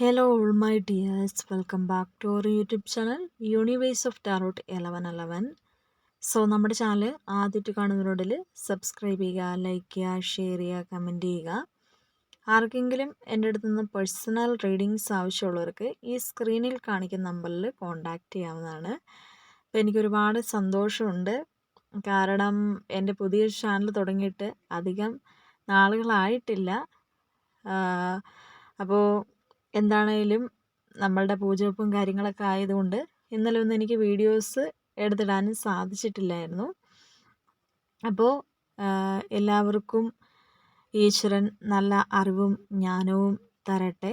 Hello, all my dears. Welcome back to our YouTube channel, Universe of Tarot 1111. So നമ്മുടെ channel ആദ്യമായിട്ട് കാണുന്നവരോടിൽ subscribe ചെയ്യുക, like ചെയ്യുക, share ചെയ്യുക, comment ചെയ്യുക. ആർക്കെങ്കിലും എൻ്റെ അടുത്ത് നിന്ന് പേഴ്സണൽ റീഡിങ്സ് ആവശ്യമുള്ളവർക്ക് ഈ സ്ക്രീനിൽ കാണിക്കുന്ന നമ്പറിൽ കോൺടാക്റ്റ് ചെയ്യാവുന്നതാണ്. അപ്പോൾ എനിക്കൊരുപാട് സന്തോഷമുണ്ട്. കാരണം എൻ്റെ പുതിയ ചാനൽ തുടങ്ങിയിട്ട് അധികം നാളുകളായിട്ടില്ല. അപ്പോൾ എന്താണേലും നമ്മളുടെ പൂജവെപ്പും കാര്യങ്ങളൊക്കെ ആയതുകൊണ്ട് ഇന്നലെ ഒന്നും എനിക്ക് വീഡിയോസ് എടുത്തിടാനും സാധിച്ചിട്ടില്ലായിരുന്നു. അപ്പോൾ എല്ലാവർക്കും ഈശ്വരൻ നല്ല അറിവും ജ്ഞാനവും തരട്ടെ.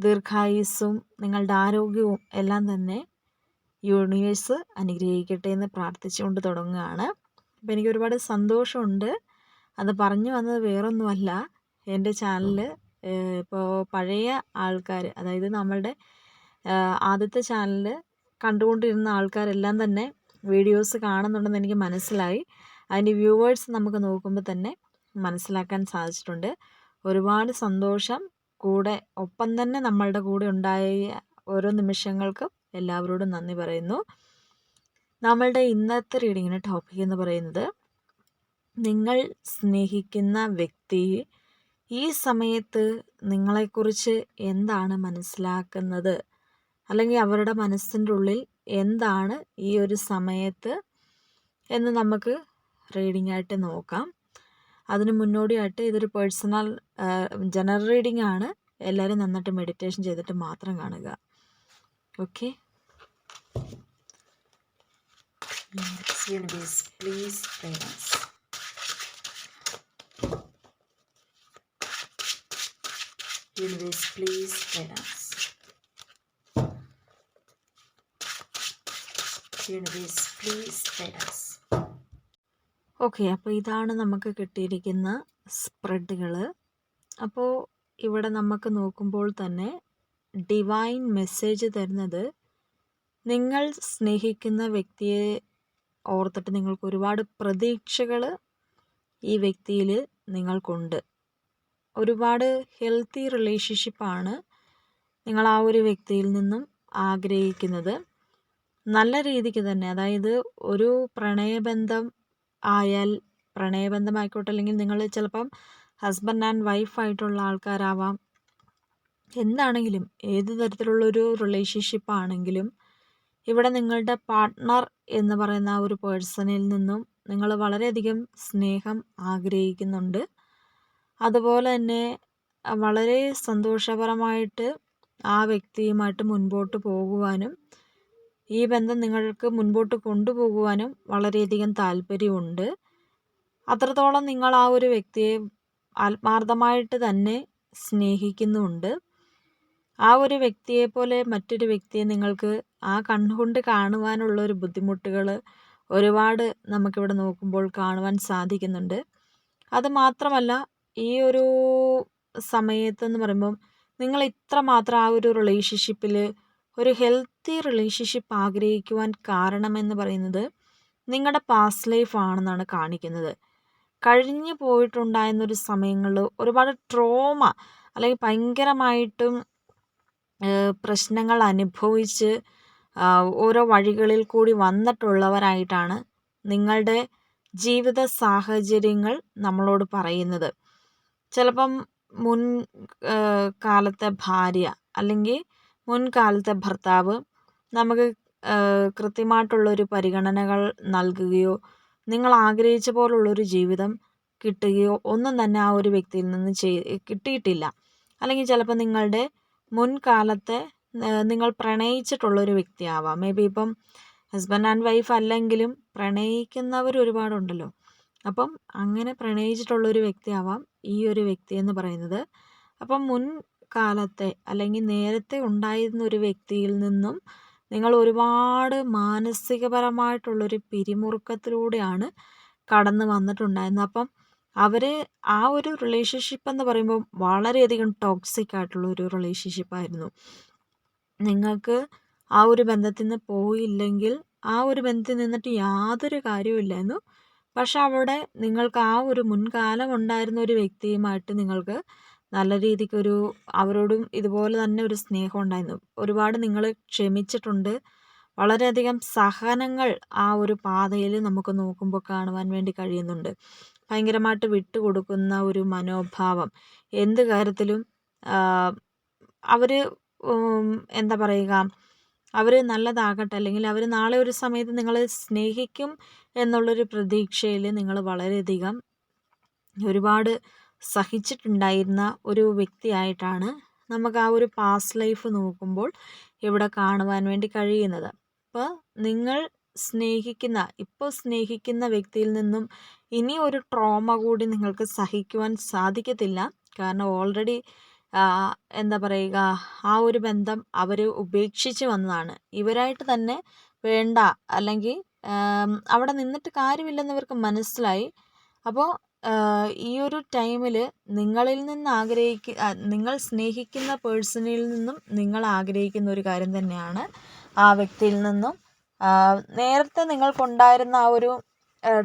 ദീർഘായുസ്സും നിങ്ങളുടെ ആരോഗ്യവും എല്ലാം തന്നെ യൂണിവേഴ്സ് അനുഗ്രഹിക്കട്ടെ എന്ന് പ്രാർത്ഥിച്ചുകൊണ്ട് തുടങ്ങുകയാണ്. അപ്പോൾ എനിക്ക് ഒരുപാട് സന്തോഷമുണ്ട്. അത് പറഞ്ഞു വന്നത് വേറൊന്നുമല്ല, എൻ്റെ ചാനൽ ഇപ്പോൾ പഴയ ആൾക്കാർ, അതായത് നമ്മളുടെ ആദ്യത്തെ ചാനൽ കണ്ടുകൊണ്ടിരുന്ന ആൾക്കാരെല്ലാം തന്നെ വീഡിയോസ് കാണുന്നുണ്ടെന്ന് എനിക്ക് മനസ്സിലായി. അതിൻ്റെ വ്യൂവേഴ്സ് നമുക്ക് നോക്കുമ്പോൾ തന്നെ മനസ്സിലാക്കാൻ സാധിച്ചിട്ടുണ്ട്. ഒരുപാട് സന്തോഷം. കൂടെ ഒപ്പം തന്നെ നമ്മളുടെ കൂടെ ഉണ്ടായ ഓരോ നിമിഷങ്ങൾക്കും എല്ലാവരോടും നന്ദി പറയുന്നു. നമ്മളുടെ ഇന്നത്തെ റീഡിങ്ങിൻ്റെ ടോപ്പിക് എന്ന് പറയുന്നത്, നിങ്ങൾ സ്നേഹിക്കുന്ന വ്യക്തി ഈ സമയത്ത് നിങ്ങളെക്കുറിച്ച് എന്താണ് മനസ്സിലാക്കുന്നത്, അല്ലെങ്കിൽ അവരുടെ മനസ്സിൻ്റെ ഉള്ളിൽ എന്താണ് ഈ ഒരു സമയത്ത് എന്ന് നമുക്ക് റീഡിംഗ് ആയിട്ട് നോക്കാം. അതിന് മുന്നോടിയായിട്ട് ഇതൊരു പേഴ്സണൽ ജനറൽ റീഡിംഗ് ആണ്. എല്ലാവരും നന്നായിട്ട് മെഡിറ്റേഷൻ ചെയ്തിട്ട് മാത്രം കാണുക. Okay, please prayers. Universe, please guide us. Universe, please guide us. Okay, അപ്പോൾ ഇതാണ് നമുക്ക് കിട്ടിയിരിക്കുന്ന സ്പ്രെഡുകൾ. അപ്പോൾ ഇവിടെ നമുക്ക് നോക്കുമ്പോൾ തന്നെ ഡിവൈൻ മെസ്സേജ് തരുന്നത്, നിങ്ങൾ സ്നേഹിക്കുന്ന വ്യക്തിയെ ഓർത്തിട്ട് നിങ്ങൾക്ക് ഒരുപാട് പ്രതീക്ഷകൾ ഈ വ്യക്തിയിൽ നിങ്ങൾക്കുണ്ട്. ഒരുപാട് ഹെൽത്തി റിലേഷൻഷിപ്പാണ് നിങ്ങൾ ആ ഒരു വ്യക്തിയിൽ നിന്നും ആഗ്രഹിക്കുന്നത്. നല്ല രീതിക്ക് തന്നെ, അതായത് ഒരു പ്രണയബന്ധം ആയാൽ പ്രണയബന്ധമായിക്കോട്ടെ, അല്ലെങ്കിൽ നിങ്ങൾ ചിലപ്പം ഹസ്ബൻഡ് ആൻഡ് വൈഫായിട്ടുള്ള ആൾക്കാരാവാം. എന്താണെങ്കിലും ഏത് തരത്തിലുള്ളൊരു റിലേഷൻഷിപ്പാണെങ്കിലും ഇവിടെ നിങ്ങളുടെ പാർട്ട്ണർ എന്ന് പറയുന്ന ആ ഒരു പേഴ്സണിൽ നിന്നും നിങ്ങൾ വളരെയധികം സ്നേഹം ആഗ്രഹിക്കുന്നുണ്ട്. അതുപോലെ തന്നെ വളരെ സന്തോഷപരമായിട്ട് ആ വ്യക്തിയുമായിട്ട് മുൻപോട്ട് പോകുവാനും ഈ ബന്ധം നിങ്ങൾക്ക് മുൻപോട്ട് കൊണ്ടുപോകുവാനും വളരെയധികം താല്പര്യമുണ്ട്. അത്രത്തോളം നിങ്ങൾ ആ ഒരു വ്യക്തിയെ ആത്മാർത്ഥമായിട്ട് തന്നെ സ്നേഹിക്കുന്നുമുണ്ട്. ആ ഒരു വ്യക്തിയെ പോലെ മറ്റൊരു വ്യക്തിയെ നിങ്ങൾക്ക് ആ കണ്ണുകൊണ്ട് കാണുവാനുള്ളൊരു ബുദ്ധിമുട്ടുകൾ ഒരുപാട് നമുക്കിവിടെ നോക്കുമ്പോൾ കാണുവാൻ സാധിക്കുന്നുണ്ട്. അതുമാത്രമല്ല, ഈ ഒരു സമയത്തെന്ന് പറയുമ്പം നിങ്ങൾ ഇത്രമാത്രം ആ ഒരു റിലേഷൻഷിപ്പിൽ ഒരു ഹെൽത്തി റിലേഷൻഷിപ്പ് ആഗ്രഹിക്കുവാൻ കാരണമെന്ന് പറയുന്നത് നിങ്ങളുടെ പാസ്റ്റ് ലൈഫ് ആണെന്നാണ് കാണിക്കുന്നത്. കഴിഞ്ഞു പോയിട്ടുണ്ടായിരുന്നൊരു സമയങ്ങളിൽ ഒരുപാട് ട്രോമ, അല്ലെങ്കിൽ ഭയങ്കരമായിട്ടും പ്രശ്നങ്ങൾ അനുഭവിച്ച് ഓരോ വഴികളിൽ കൂടി വന്നിട്ടുള്ളവരായിട്ടാണ് നിങ്ങളുടെ ജീവിത സാഹചര്യങ്ങൾ നമ്മളോട് പറയുന്നത്. ചിലപ്പം മുൻ കാലത്തെ ഭാര്യ അല്ലെങ്കിൽ മുൻകാലത്തെ ഭർത്താവ് നമുക്ക് കൃത്യമായിട്ടുള്ളൊരു പരിഗണനകൾ നൽകുകയോ നിങ്ങൾ ആഗ്രഹിച്ച പോലുള്ളൊരു ജീവിതം കിട്ടുകയോ ഒന്നും തന്നെ ആ ഒരു വ്യക്തിയിൽ നിന്ന് കിട്ടിയിട്ടില്ല. അല്ലെങ്കിൽ ചിലപ്പോൾ നിങ്ങളുടെ മുൻകാലത്തെ നിങ്ങൾ പ്രണയിച്ചിട്ടുള്ളൊരു വ്യക്തിയാവാം. മേ ബി ഇപ്പം ഹസ്ബൻഡ് ആൻഡ് വൈഫ് അല്ലെങ്കിലും പ്രണയിക്കുന്നവർ ഒരുപാടുണ്ടല്ലോ. അപ്പം അങ്ങനെ പ്രണയിച്ചിട്ടുള്ളൊരു വ്യക്തിയാവാം ഈ ഒരു വ്യക്തി എന്ന് പറയുന്നത്. അപ്പം മുൻകാലത്തെ അല്ലെങ്കിൽ നേരത്തെ ഉണ്ടായിരുന്ന ഒരു വ്യക്തിയിൽ നിന്നും നിങ്ങൾ ഒരുപാട് മാനസികപരമായിട്ടുള്ളൊരു പിരിമുറുക്കത്തിലൂടെയാണ് കടന്നു വന്നിട്ടുണ്ടായിരുന്നത്. അപ്പം അവർ ആ ഒരു റിലേഷൻഷിപ്പ് എന്ന് പറയുമ്പോൾ വളരെയധികം ടോക്സിക് ആയിട്ടുള്ളൊരു റിലേഷൻഷിപ്പായിരുന്നു. നിങ്ങൾക്ക് ആ ഒരു ബന്ധത്തിൽ നിന്ന് പോയില്ലെങ്കിൽ ആ ഒരു ബന്ധത്തിൽ നിന്നിട്ട് യാതൊരു കാര്യവുമില്ലായിരുന്നു. പക്ഷെ അവിടെ നിങ്ങൾക്ക് ആ ഒരു മുൻകാലം ഉണ്ടായിരുന്ന ഒരു വ്യക്തിയുമായിട്ട് നിങ്ങൾക്ക് നല്ല രീതിക്കൊരു അവരോടും ഇതുപോലെ തന്നെ ഒരു സ്നേഹം ഉണ്ടായിരുന്നു. ഒരുപാട് നിങ്ങൾ ക്ഷമിച്ചിട്ടുണ്ട്. വളരെയധികം സഹനങ്ങൾ ആ ഒരു പാതയിൽ നമുക്ക് നോക്കുമ്പോൾ കാണുവാൻ വേണ്ടി കഴിയുന്നുണ്ട്. ഭയങ്കരമായിട്ട് വിട്ടുകൊടുക്കുന്ന ഒരു മനോഭാവം. എന്ത് കാര്യത്തിലും അവർ എന്താ പറയുക, അവർ നല്ലതാകട്ടെ, അല്ലെങ്കിൽ അവർ നാളെ ഒരു സമയത്ത് നിങ്ങളെ സ്നേഹിക്കും എന്നുള്ളൊരു പ്രതീക്ഷയിൽ നിങ്ങൾ വളരെയധികം ഒരുപാട് സഹിച്ചിട്ടുണ്ടായിരുന്ന ഒരു വ്യക്തിയായിട്ടാണ് നമുക്ക് ആ ഒരു പാസ്റ്റ് ലൈഫ് നോക്കുമ്പോൾ ഇവിടെ കാണുവാൻ വേണ്ടി കഴിയുന്നത്. അപ്പോൾ നിങ്ങൾ ഇപ്പോൾ സ്നേഹിക്കുന്ന വ്യക്തിയിൽ നിന്നും ഇനി ഒരു ട്രോമ കൂടി നിങ്ങൾക്ക് സഹിക്കുവാൻ സാധിക്കത്തില്ല. കാരണം ഓൾറെഡി എന്താ പറയുക, ആ ഒരു ബന്ധം അവർ ഉപേക്ഷിച്ച് വന്നതാണ്. ഇവരായിട്ട് തന്നെ വേണ്ട, അല്ലെങ്കിൽ അവിടെ നിന്നിട്ട് കാര്യമില്ലെന്ന് ഇവർക്ക് മനസ്സിലായി. അപ്പോൾ ഈ ഒരു ടൈമിൽ നിങ്ങളിൽ നിന്ന് നിങ്ങൾ സ്നേഹിക്കുന്ന പേഴ്സണിൽ നിന്നും നിങ്ങൾ ആഗ്രഹിക്കുന്ന ഒരു കാര്യം തന്നെയാണ് ആ വ്യക്തിയിൽ നിന്നും നേരത്തെ നിങ്ങൾക്കുണ്ടായിരുന്ന ആ ഒരു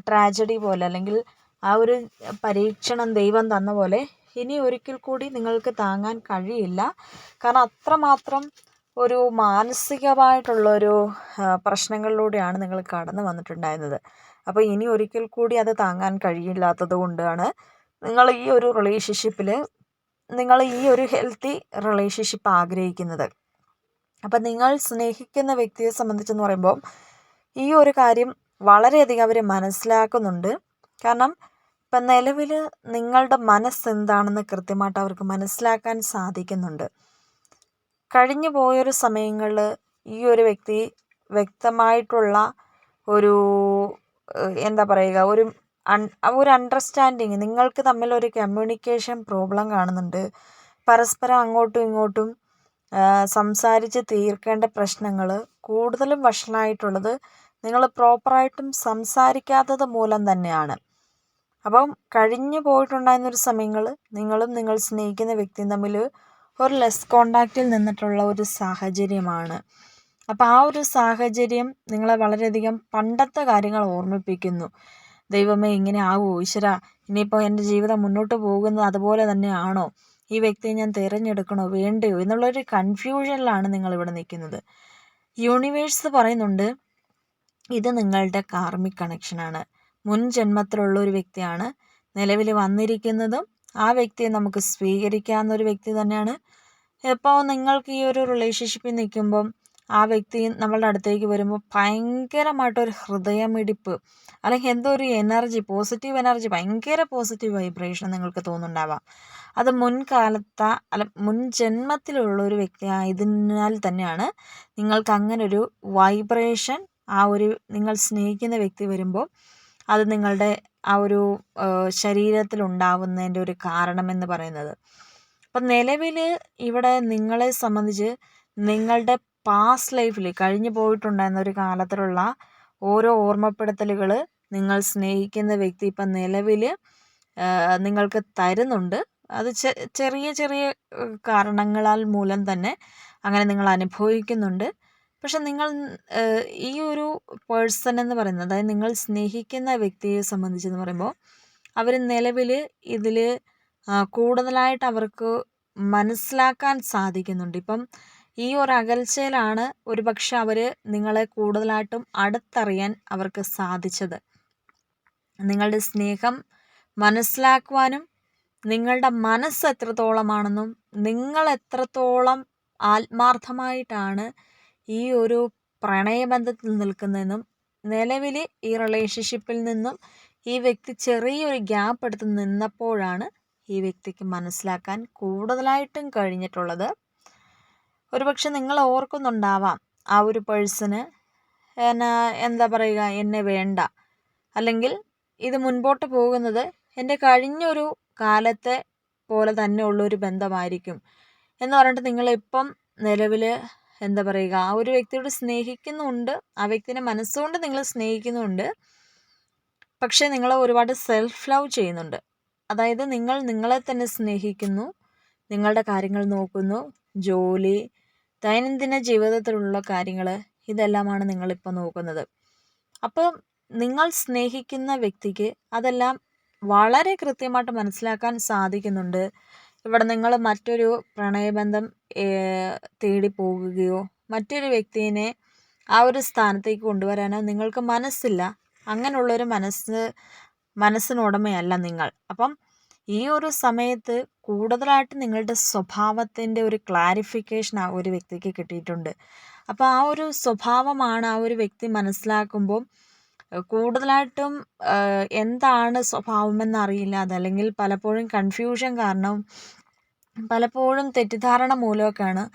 ട്രാജഡി പോലെ, അല്ലെങ്കിൽ ആ ഒരു പരീക്ഷണം ദൈവം തന്ന പോലെ ഇനി ഒരിക്കൽ കൂടി നിങ്ങൾക്ക് താങ്ങാൻ കഴിയില്ല. കാരണം അത്രമാത്രം ഒരു മാനസികമായിട്ടുള്ളൊരു പ്രശ്നങ്ങളിലൂടെയാണ് നിങ്ങൾ കടന്നു വന്നിട്ടുണ്ടായിരുന്നത്. അപ്പോൾ ഇനി ഒരിക്കൽ കൂടി അത് താങ്ങാൻ കഴിയില്ലാത്തത് കൊണ്ടാണ് നിങ്ങൾ ഈ ഒരു റിലേഷൻഷിപ്പിൽ നിങ്ങൾ ഈ ഒരു ഹെൽത്തി റിലേഷൻഷിപ്പ് ആഗ്രഹിക്കുന്നത്. അപ്പം നിങ്ങൾ സ്നേഹിക്കുന്ന വ്യക്തിയെ സംബന്ധിച്ചെന്ന് പറയുമ്പോൾ ഈ ഒരു കാര്യം വളരെയധികം അവർ മനസ്സിലാക്കുന്നുണ്ട്. കാരണം ഇപ്പം നിലവിൽ നിങ്ങളുടെ മനസ്സെന്താണെന്ന് കൃത്യമായിട്ട് അവർക്ക് മനസ്സിലാക്കാൻ സാധിക്കുന്നുണ്ട്. കഴിഞ്ഞു പോയൊരു സമയങ്ങളിൽ ഈ ഒരു വ്യക്തി വ്യക്തമായിട്ടുള്ള ഒരു എന്താ പറയുക, ഒരു അണ്ടർസ്റ്റാൻഡിങ്, നിങ്ങൾക്ക് തമ്മിലൊരു കമ്മ്യൂണിക്കേഷൻ പ്രോബ്ലം കാണുന്നുണ്ട്. പരസ്പരം അങ്ങോട്ടും ഇങ്ങോട്ടും സംസാരിച്ച് തീർക്കേണ്ട പ്രശ്നങ്ങൾ കൂടുതലും വഷളായിട്ടുള്ളത് നിങ്ങൾ പ്രോപ്പറായിട്ടും സംസാരിക്കാത്തത് മൂലം തന്നെയാണ്. അപ്പം കഴിഞ്ഞു പോയിട്ടുണ്ടായിരുന്നൊരു സമയങ്ങൾ നിങ്ങളും നിങ്ങൾ സ്നേഹിക്കുന്ന വ്യക്തിയും തമ്മിൽ ഒരു ലെസ് കോണ്ടാക്റ്റിൽ നിന്നിട്ടുള്ള ഒരു സാഹചര്യമാണ്. അപ്പോൾ ആ ഒരു സാഹചര്യം നിങ്ങളെ വളരെയധികം പണ്ടത്തെ കാര്യങ്ങൾ ഓർമ്മിപ്പിക്കുന്നു. ദൈവമേ, ഇങ്ങനെ ആവുമോ ഈശ്വര, ഇനിയിപ്പോൾ എൻ്റെ ജീവിതം മുന്നോട്ട് പോകുന്നത് അതുപോലെ തന്നെയാണോ, ഈ വ്യക്തിയെ ഞാൻ തിരഞ്ഞെടുക്കണോ വേണ്ടയോ എന്നുള്ളൊരു കൺഫ്യൂഷനിലാണ് നിങ്ങളിവിടെ നിൽക്കുന്നത്. യൂണിവേഴ്സ് പറയുന്നുണ്ട്, ഇത് നിങ്ങളുടെ കാർമിക് കണക്ഷനാണ്. മുൻ ജന്മത്തിലുള്ള ഒരു വ്യക്തിയാണ് നിലവിൽ വന്നിരിക്കുന്നതും ആ വ്യക്തിയെ നമുക്ക് സ്വീകരിക്കാവുന്നൊരു വ്യക്തി തന്നെയാണ്. ഇപ്പോൾ നിങ്ങൾക്ക് ഈ ഒരു റിലേഷൻഷിപ്പിൽ നിൽക്കുമ്പം ആ വ്യക്തി നമ്മളുടെ അടുത്തേക്ക് വരുമ്പോൾ ഭയങ്കരമായിട്ടൊരു ഹൃദയമിടിപ്പ്, അല്ലെങ്കിൽ എന്തോ ഒരു എനർജി, പോസിറ്റീവ് എനർജി, ഭയങ്കര പോസിറ്റീവ് വൈബ്രേഷൻ നിങ്ങൾക്ക് തോന്നുന്നുണ്ടാവാം. അത് മുൻ ജന്മത്തിലുള്ള ഒരു വ്യക്തി ആയതിനാൽ തന്നെയാണ് നിങ്ങൾക്ക് അങ്ങനെ ഒരു വൈബ്രേഷൻ ആ ഒരു നിങ്ങൾ സ്നേഹിക്കുന്ന വ്യക്തി വരുമ്പോൾ അത് നിങ്ങളുടെ ആ ഒരു ശരീരത്തിൽ ഉണ്ടാവുന്നതിൻ്റെ ഒരു കാരണമെന്ന് പറയുന്നത്. അപ്പം നിലവിൽ ഇവിടെ നിങ്ങളെ സംബന്ധിച്ച് നിങ്ങളുടെ പാസ്റ്റ് ലൈഫിൽ കഴിഞ്ഞു പോയിട്ടുണ്ടായിരുന്ന ഒരു കാലത്തിലുള്ള ഓരോ ഓർമ്മപ്പെടുത്തലുകൾ നിങ്ങൾ സ്നേഹിക്കുന്ന വ്യക്തി ഇപ്പം നിലവിൽ നിങ്ങൾക്ക് തരുന്നുണ്ട്. അത് ചെറിയ ചെറിയ കാരണങ്ങളാൽ മൂലം തന്നെ അങ്ങനെ നിങ്ങൾ അനുഭവിക്കുന്നുണ്ട്. പക്ഷെ നിങ്ങൾ ഈ ഒരു പേഴ്സൺ എന്ന് പറയുന്നത്, അതായത് നിങ്ങൾ സ്നേഹിക്കുന്ന വ്യക്തിയെ സംബന്ധിച്ചെന്ന് പറയുമ്പോൾ അവർ നിലവിൽ ഇതിൽ കൂടുതലായിട്ട് അവർക്ക് മനസ്സിലാക്കാൻ സാധിക്കുന്നുണ്ട്. ഇപ്പം ഈ ഒരു അകൽച്ചയിലാണ് ഒരുപക്ഷെ അവർ നിങ്ങളെ കൂടുതലായിട്ടും അടുത്തറിയാൻ അവർക്ക് സാധിച്ചത്. നിങ്ങളുടെ സ്നേഹം മനസ്സിലാക്കുവാനും നിങ്ങളുടെ മനസ്സ് എത്രത്തോളമാണെന്നും നിങ്ങൾ എത്രത്തോളം ആത്മാർത്ഥമായിട്ടാണ് ഈ ഒരു പ്രണയബന്ധത്തിൽ നിൽക്കുന്നതെന്നും നിലവിൽ ഈ റിലേഷൻഷിപ്പിൽ നിന്നും ഈ വ്യക്തി ചെറിയൊരു ഗ്യാപ്പ് എടുത്ത് നിന്നപ്പോഴാണ് ഈ വ്യക്തിക്ക് മനസ്സിലാക്കാൻ കൂടുതലായിട്ടും കഴിഞ്ഞിട്ടുള്ളത്. ഒരുപക്ഷെ നിങ്ങൾ ഓർക്കുന്നുണ്ടാവാം, ആ ഒരു പേഴ്സണ് എന്താ പറയുക, എന്നെ വേണ്ട, അല്ലെങ്കിൽ ഇത് മുൻപോട്ട് പോകുന്നത് എൻ്റെ കഴിഞ്ഞൊരു കാലത്തെ പോലെ തന്നെ ഉള്ളൊരു ബന്ധമായിരിക്കും എന്ന് പറഞ്ഞിട്ട് നിങ്ങളിപ്പം നിലവിൽ എന്താ പറയുക, ആ ഒരു വ്യക്തിയോട് സ്നേഹിക്കുന്നുണ്ട്, ആ വ്യക്തിനെ മനസ്സുകൊണ്ട് നിങ്ങൾ സ്നേഹിക്കുന്നുണ്ട്. പക്ഷേ നിങ്ങൾ ഒരുപാട് സെൽഫ് ലവ് ചെയ്യുന്നുണ്ട്. അതായത് നിങ്ങൾ നിങ്ങളെ തന്നെ സ്നേഹിക്കുന്നു, നിങ്ങളുടെ കാര്യങ്ങൾ നോക്കുന്നു, ജോലി, ദൈനംദിന ജീവിതത്തിലുള്ള കാര്യങ്ങൾ, ഇതെല്ലാമാണ് നിങ്ങളിപ്പോൾ നോക്കുന്നത്. അപ്പോൾ നിങ്ങൾ സ്നേഹിക്കുന്ന വ്യക്തിക്ക് അതെല്ലാം വളരെ കൃത്യമായിട്ട് മനസ്സിലാക്കാൻ സാധിക്കുന്നുണ്ട്. ഇവിടെ നിങ്ങൾ മറ്റൊരു പ്രണയബന്ധം തേടി പോകുകയോ മറ്റൊരു വ്യക്തിയെ ആ ഒരു സ്ഥാനത്തേക്ക് കൊണ്ടുവരാനോ നിങ്ങൾക്ക് മനസ്സില്ല. അങ്ങനെയുള്ളൊരു മനസ്സിനുടമയല്ല നിങ്ങൾ. അപ്പം ഈ ഒരു സമയത്ത് കൂടുതലായിട്ട് നിങ്ങളുടെ സ്വഭാവത്തിൻ്റെ ഒരു ക്ലാരിഫിക്കേഷൻ ആ ഒരു വ്യക്തിക്ക് കിട്ടിയിട്ടുണ്ട്. അപ്പോൾ ആ ഒരു സ്വഭാവമാണ് ആ ഒരു വ്യക്തി മനസ്സിലാക്കുമ്പോൾ കൂടുതലായിട്ടും എന്താണ് സ്വഭാവമെന്നറിയില്ല. അതല്ലെങ്കിൽ പലപ്പോഴും കൺഫ്യൂഷൻ കാരണം പലപ്പോഴും തെറ്റിദ്ധാരണ മൂലമൊക്കെയാണ്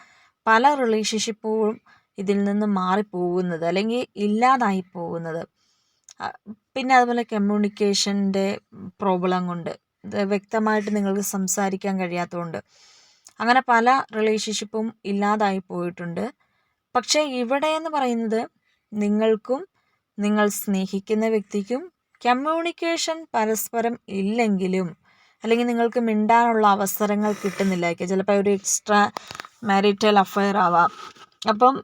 പല റിലേഷൻഷിപ്പും ഇതിൽ നിന്ന് മാറിപ്പോകുന്നത് അല്ലെങ്കിൽ ഇല്ലാതായി പോകുന്നത്. പിന്നെ അതുപോലെ കമ്മ്യൂണിക്കേഷൻ്റെ പ്രോബ്ലം കൊണ്ട് വ്യക്തമായിട്ട് നിങ്ങൾക്ക് സംസാരിക്കാൻ കഴിയാത്തതുകൊണ്ട് അങ്ങനെ പല റിലേഷൻഷിപ്പും ഇല്ലാതായി പോയിട്ടുണ്ട്. പക്ഷേ ഇവിടെ എന്ന് പറയുന്നത് നിങ്ങൾക്കും നിങ്ങൾ സ്നേഹിക്കുന്ന വ്യക്തിക്കും കമ്മ്യൂണിക്കേഷൻ പരസ്പരം ഇല്ലെങ്കിലും അല്ലെങ്കിൽ നിങ്ങൾക്ക് മിണ്ടാനുള്ള അവസരങ്ങൾ കിട്ടുന്നില്ലായിരിക്കും. ചിലപ്പോൾ ഒരു എക്സ്ട്രാ മാരിറ്റൽ അഫയർ ആവാം. അപ്പം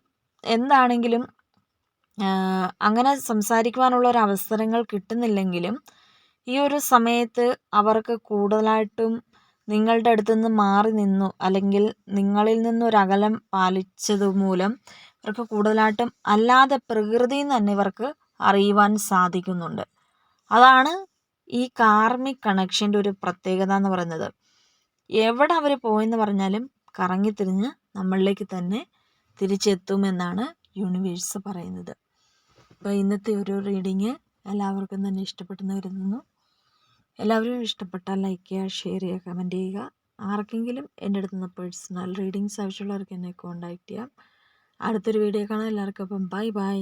എന്താണെങ്കിലും അങ്ങനെ സംസാരിക്കുവാനുള്ള ഒരു അവസരങ്ങൾ കിട്ടുന്നില്ലെങ്കിലും ഈ ഒരു സമയത്ത് അവർക്ക് കൂടുതലായിട്ടും നിങ്ങളുടെ അടുത്ത് നിന്ന് മാറി നിന്നു അല്ലെങ്കിൽ നിങ്ങളിൽ നിന്നൊരകലം പാലിച്ചത് മൂലം ഇവർക്ക് കൂടുതലായിട്ടും അല്ലാതെ പ്രകൃതിയിൽ നിന്ന് തന്നെ ഇവർക്ക് അറിയുവാൻ സാധിക്കുന്നുണ്ട്. അതാണ് ഈ കാർമിക് കണക്ഷൻ്റെ ഒരു പ്രത്യേകത എന്ന് പറയുന്നത്. എവിടെ അവർ പോയെന്ന് പറഞ്ഞാലും കറങ്ങിത്തിരിഞ്ഞ് നമ്മളിലേക്ക് തന്നെ തിരിച്ചെത്തുമെന്നാണ് യൂണിവേഴ്സ് പറയുന്നത്. അപ്പോൾ ഇന്നത്തെ ഒരു റീഡിങ് എല്ലാവർക്കും തന്നെ ഇഷ്ടപ്പെട്ടെന്ന് കരുതുന്നു. എല്ലാവരും ഇഷ്ടപ്പെട്ടാൽ ലൈക്ക് ചെയ്യുക, ഷെയർ ചെയ്യുക, കമൻറ്റ് ചെയ്യുക. ആർക്കെങ്കിലും എൻ്റെ അടുത്ത് നിന്ന് പേഴ്സണൽ റീഡിങ്സ് ആവശ്യമുള്ളവർക്ക് എന്നെ കോൺടാക്റ്റ് ചെയ്യാം. അടുത്തൊരു വീഡിയോ കാണാം. എല്ലാവർക്കും അപ്പം ബൈ ബൈ.